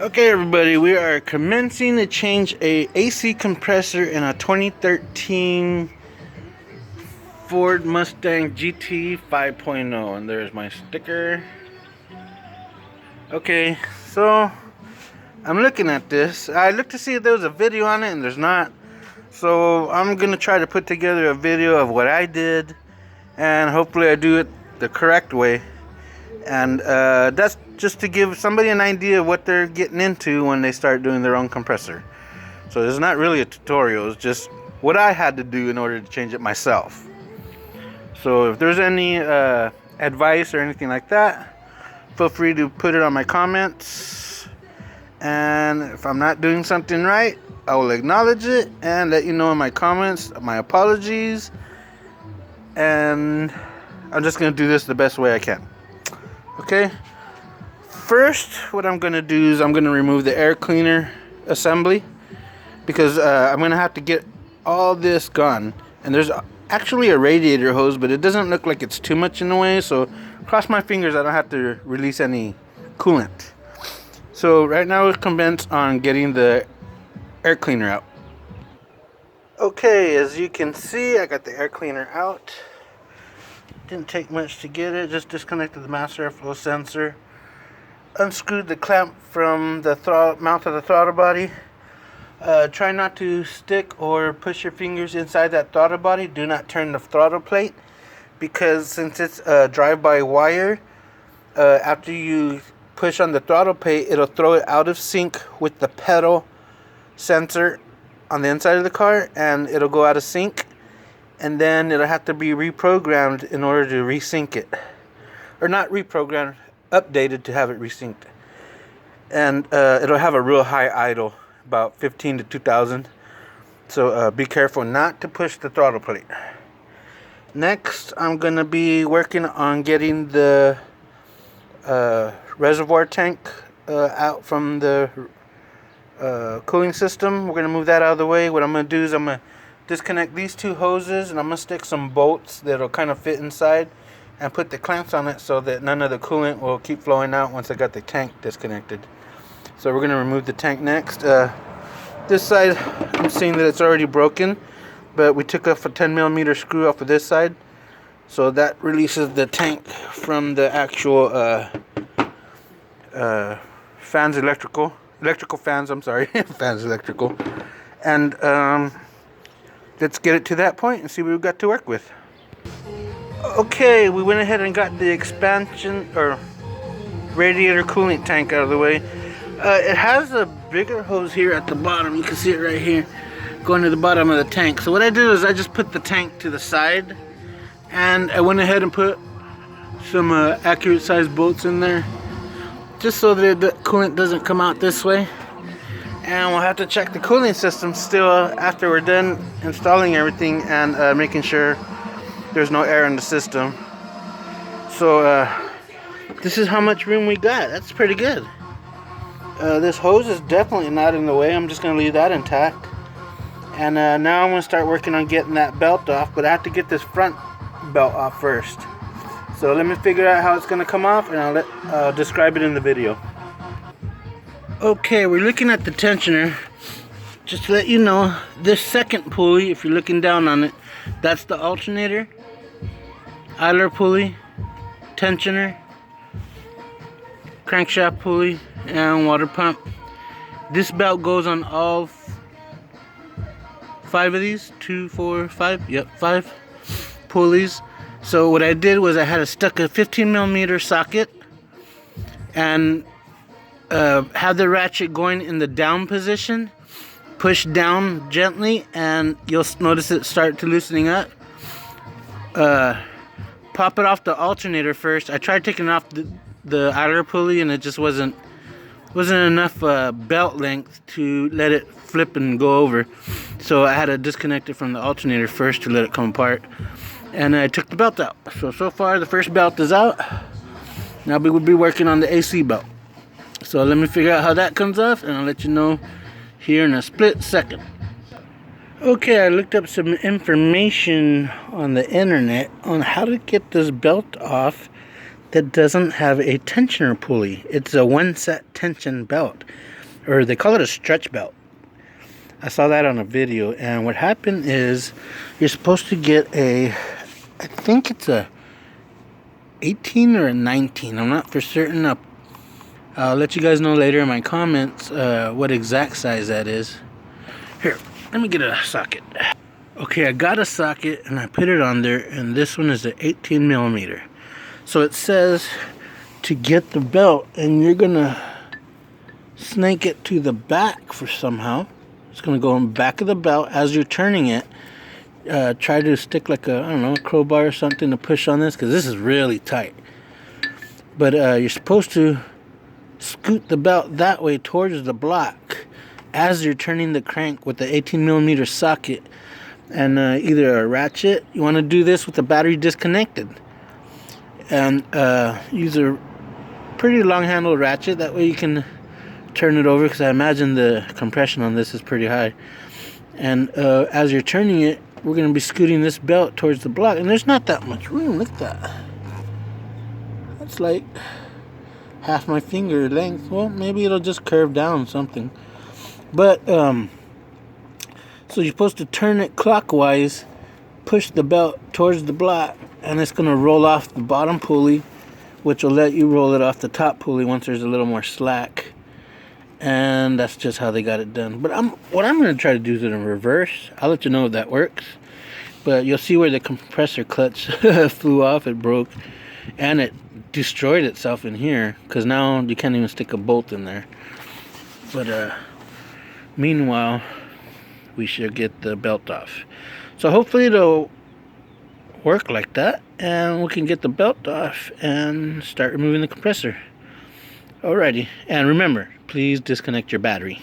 Okay, everybody, we are commencing to change a AC compressor in a 2013 Ford Mustang GT 5.0, and there's my sticker. Okay, so I'm looking at this. I looked to see if there was a video on it, and there's not. So I'm gonna try to put together a video of what I did, and hopefully I do it the correct way. And that's just to give somebody an idea of what they're getting into when they start doing their own compressor. So it's not really a tutorial, it's just what I had to do in order to change it myself. So if there's any advice or anything like that, feel free to put it on my comments. And if I'm not doing something right, I will acknowledge it and let you know in my comments. My apologies. And I'm just going to do this the best way I can. Okay, first what I'm going to do is I'm going to remove the air cleaner assembly, because I'm going to have to get all this gone. And there's actually a radiator hose, but it doesn't look like it's too much in the way, so cross my fingers I don't have to release any coolant. So right now we're commenced on getting the air cleaner out. Okay, as you can see, I got the air cleaner out. Didn't take much to get it, just disconnected the master airflow sensor, unscrewed the clamp from the mount of the throttle body. Try not to stick or push your fingers inside that throttle body. Do not turn the throttle plate, because since it's a drive-by wire, after you push on the throttle plate, it'll throw it out of sync with the pedal sensor on the inside of the car, and it'll go out of sync. And then it'll have to be reprogrammed in order to resync it. Or not reprogrammed, updated to have it resynced. And it'll have a real high idle, about 15 to 2,000. So be careful not to push the throttle plate. Next, I'm going to be working on getting the reservoir tank out from the cooling system. We're going to move that out of the way. What I'm going to do is I'm going to disconnect these two hoses, and I'm going to stick some bolts that'll kind of fit inside and put the clamps on it so that none of the coolant will keep flowing out once I got the tank disconnected. So we're going to remove the tank next. This side, I'm seeing that it's already broken, but we took off a 10mm screw off of this side, so that releases the tank from the actual fans, electrical fans, I'm sorry, fans electrical. And let's get it to that point and see what we've got to work with. Okay, we went ahead and got the expansion or radiator coolant tank out of the way. It has a bigger hose here at the bottom. You can see it right here going to the bottom of the tank. So what I did is I just put the tank to the side, and I went ahead and put some accurate sized bolts in there, just so that the coolant doesn't come out this way. And we'll have to check the cooling system still after we're done installing everything and making sure there's no air in the system. So this is how much room we got. That's pretty good. This hose is definitely not in the way. I'm just going to leave that intact. And now I'm going to start working on getting that belt off, but I have to get this front belt off first. So let me figure out how it's going to come off, and I'll describe it in the video. Okay, we're looking at the tensioner. Just to let you know, this second pulley, if you're looking down on it, that's the alternator, idler pulley, tensioner, crankshaft pulley, and water pump. This belt goes on all 5 of these. 2, 4, 5. Yep, 5 pulleys. So what I did was I had stuck a 15mm socket and have the ratchet going in the down position. Push down gently and you'll notice it start to loosening up. Pop it off the alternator first. I tried taking off the idler pulley, and it just wasn't enough belt length to let it flip and go over. So I had to disconnect it from the alternator first to let it come apart. And I took the belt out. So far the first belt is out. Now we will be working on the AC belt. So let me figure out how that comes off, and I'll let you know here in a split second. Okay, I looked up some information on the internet on how to get this belt off that doesn't have a tensioner pulley. It's a one set tension belt. or they call it a stretch belt. I saw that on a video, and what happened is you're supposed to get I think it's a 18 or a 19. I'm not for certain. I'll let you guys know later in my comments what exact size that is. Here, let me get a socket. Okay, I got a socket and I put it on there, and this one is an 18 millimeter. So it says to get the belt, and you're gonna snake it to the back for somehow. It's gonna go in the back of the belt as you're turning it. Try to stick like a, I don't know, a crowbar or something to push on this, because this is really tight. But you're supposed to scoot the belt that way towards the block as you're turning the crank with the 18 millimeter socket, and either a ratchet. You want to do this with the battery disconnected, and use a pretty long handle ratchet. That way you can turn it over, because I imagine the compression on this is pretty high. And as you're turning it, we're going to be scooting this belt towards the block, and there's not that much room. Look at that. That's like half my finger length. Well, maybe it'll just curve down something. But so you're supposed to turn it clockwise, push the belt towards the block, and it's going to roll off the bottom pulley, which will let you roll it off the top pulley once there's a little more slack. And that's just how they got it done. But what I'm going to try to do is in reverse. I'll let you know if that works. But you'll see where the compressor clutch flew off. It broke. And it destroyed itself in here, because now you can't even stick a bolt in there. But meanwhile, we should get the belt off. So hopefully it'll work like that, and we can get the belt off and start removing the compressor. Alrighty, and remember, please disconnect your battery.